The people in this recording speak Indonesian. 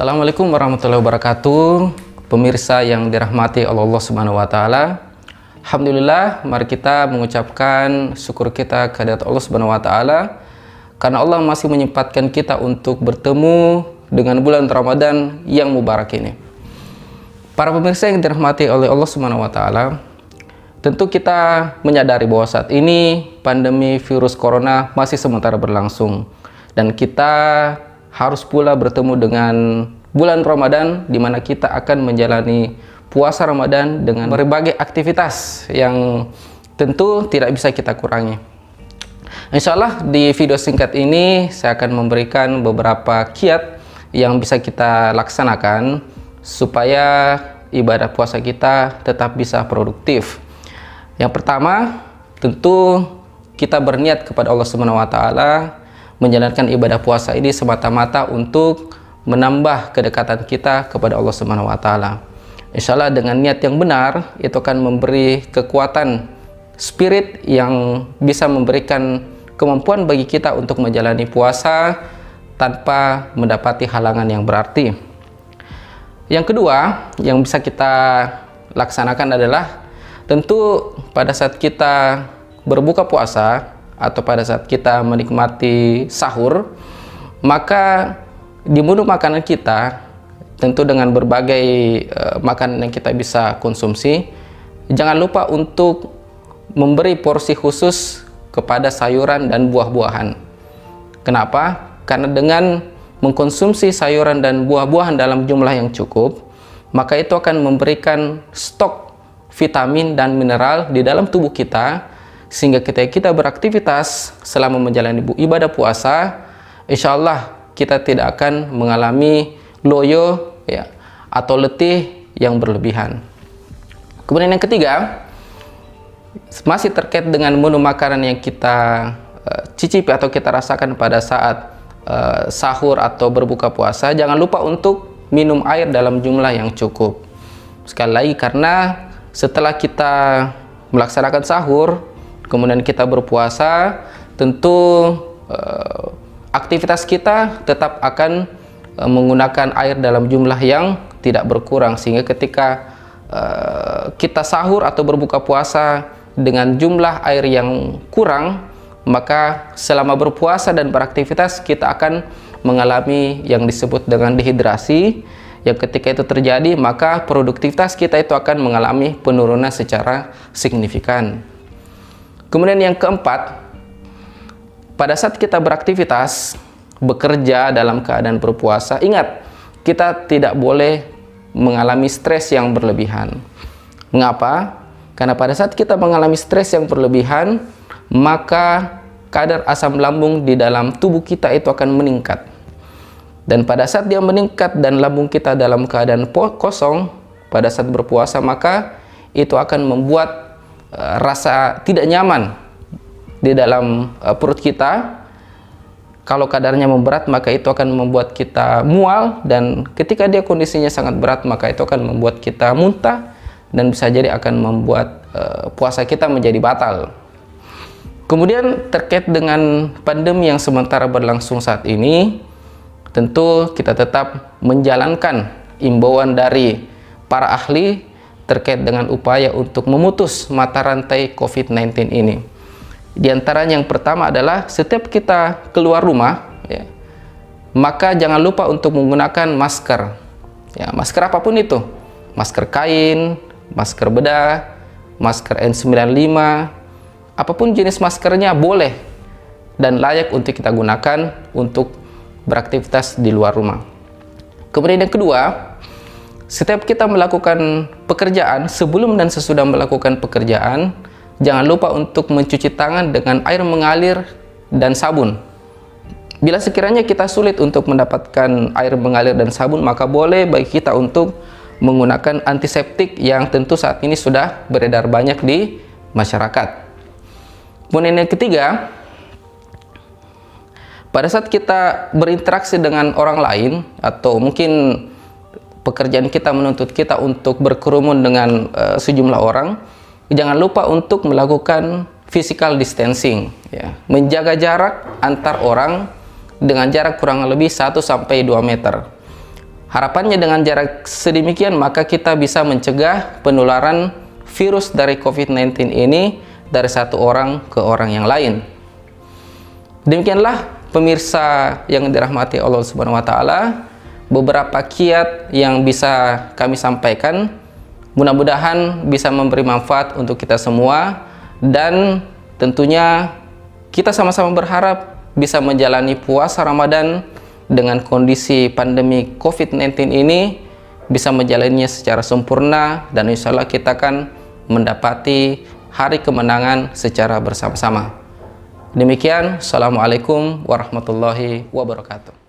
Assalamualaikum warahmatullahi wabarakatuh. Pemirsa yang dirahmati Allah Subhanahu wa taala. Alhamdulillah, mari kita mengucapkan syukur kita kehadirat Allah Subhanahu wa taala karena Allah masih menyempatkan kita untuk bertemu dengan bulan Ramadan yang mubarak ini. Para pemirsa yang dirahmati oleh Allah Subhanahu wa taala, tentu kita menyadari bahwa saat ini pandemi virus corona masih sementara berlangsung dan kita harus pula bertemu dengan bulan Ramadan di mana kita akan menjalani puasa Ramadan dengan berbagai aktivitas yang tentu tidak bisa kita kurangi. Insya Allah di video singkat ini saya akan memberikan beberapa kiat yang bisa kita laksanakan supaya ibadah puasa kita tetap bisa produktif. Yang pertama, tentu kita berniat kepada Allah Subhanahu wa taala menjalankan ibadah puasa ini semata-mata untuk menambah kedekatan kita kepada Allah Subhanahu wa taala. Insyaallah dengan niat yang benar itu akan memberi kekuatan spirit yang bisa memberikan kemampuan bagi kita untuk menjalani puasa tanpa mendapati halangan yang berarti. Yang kedua yang bisa kita laksanakan adalah tentu pada saat kita berbuka puasa atau pada saat kita menikmati sahur, maka di menu makanan kita tentu dengan berbagai makanan yang kita bisa konsumsi, jangan lupa untuk memberi porsi khusus kepada sayuran dan buah-buahan. Kenapa? Karena dengan mengkonsumsi sayuran dan buah-buahan dalam jumlah yang cukup, maka itu akan memberikan stok vitamin dan mineral di dalam tubuh kita, sehingga ketika kita beraktivitas selama menjalani ibadah puasa, insya Allah kita tidak akan mengalami loyo ya, atau letih yang berlebihan. Kemudian yang ketiga, masih terkait dengan menu makanan yang kita cicipi atau kita rasakan pada saat sahur atau berbuka puasa, jangan lupa untuk minum air dalam jumlah yang cukup. Sekali lagi, karena setelah kita melaksanakan sahur kemudian kita berpuasa, tentu aktivitas kita tetap akan menggunakan air dalam jumlah yang tidak berkurang, sehingga ketika kita sahur atau berbuka puasa dengan jumlah air yang kurang, maka selama berpuasa dan beraktivitas kita akan mengalami yang disebut dengan dehidrasi, yang ketika itu terjadi maka produktivitas kita itu akan mengalami penurunan secara signifikan. Kemudian yang keempat, pada saat kita beraktivitas, bekerja dalam keadaan berpuasa, ingat, kita tidak boleh mengalami stres yang berlebihan. Mengapa? Karena pada saat kita mengalami stres yang berlebihan, maka kadar asam lambung di dalam tubuh kita itu akan meningkat. Dan pada saat dia meningkat dan lambung kita dalam keadaan kosong, pada saat berpuasa, maka itu akan membuat rasa tidak nyaman di dalam perut kita. Kalau kadarnya memberat, maka itu akan membuat kita mual, dan ketika dia kondisinya sangat berat, maka itu akan membuat kita muntah dan bisa jadi akan membuat puasa kita menjadi batal. Kemudian terkait dengan pandemi yang sementara berlangsung saat ini, tentu kita tetap menjalankan imbauan dari para ahli terkait dengan upaya untuk memutus mata rantai COVID-19 ini. Di antaranya yang pertama adalah setiap kita keluar rumah, ya, maka jangan lupa untuk menggunakan masker. Ya, masker apapun itu, masker kain, masker bedah, masker N95, apapun jenis maskernya boleh dan layak untuk kita gunakan untuk beraktivitas di luar rumah. Kemudian yang kedua, setiap kita melakukan pekerjaan, sebelum dan sesudah melakukan pekerjaan, jangan lupa untuk mencuci tangan dengan air mengalir dan sabun. Bila sekiranya kita sulit untuk mendapatkan air mengalir dan sabun, maka boleh bagi kita untuk menggunakan antiseptik yang tentu saat ini sudah beredar banyak di masyarakat. Kemudian yang ketiga, pada saat kita berinteraksi dengan orang lain atau mungkin pekerjaan kita menuntut kita untuk berkerumun dengan sejumlah orang, jangan lupa untuk melakukan physical distancing, ya, menjaga jarak antar orang dengan jarak kurang lebih 1-2 meter. Harapannya dengan jarak sedemikian maka kita bisa mencegah penularan virus dari COVID-19 ini dari satu orang ke orang yang lain. Demikianlah pemirsa yang dirahmati Allah Subhanahu wa taala, beberapa kiat yang bisa kami sampaikan. Mudah-mudahan bisa memberi manfaat untuk kita semua, dan tentunya kita sama-sama berharap bisa menjalani puasa Ramadan dengan kondisi pandemi COVID-19 ini, bisa menjalaninya secara sempurna, dan insya Allah kita akan mendapati hari kemenangan secara bersama-sama. Demikian, Assalamualaikum warahmatullahi wabarakatuh.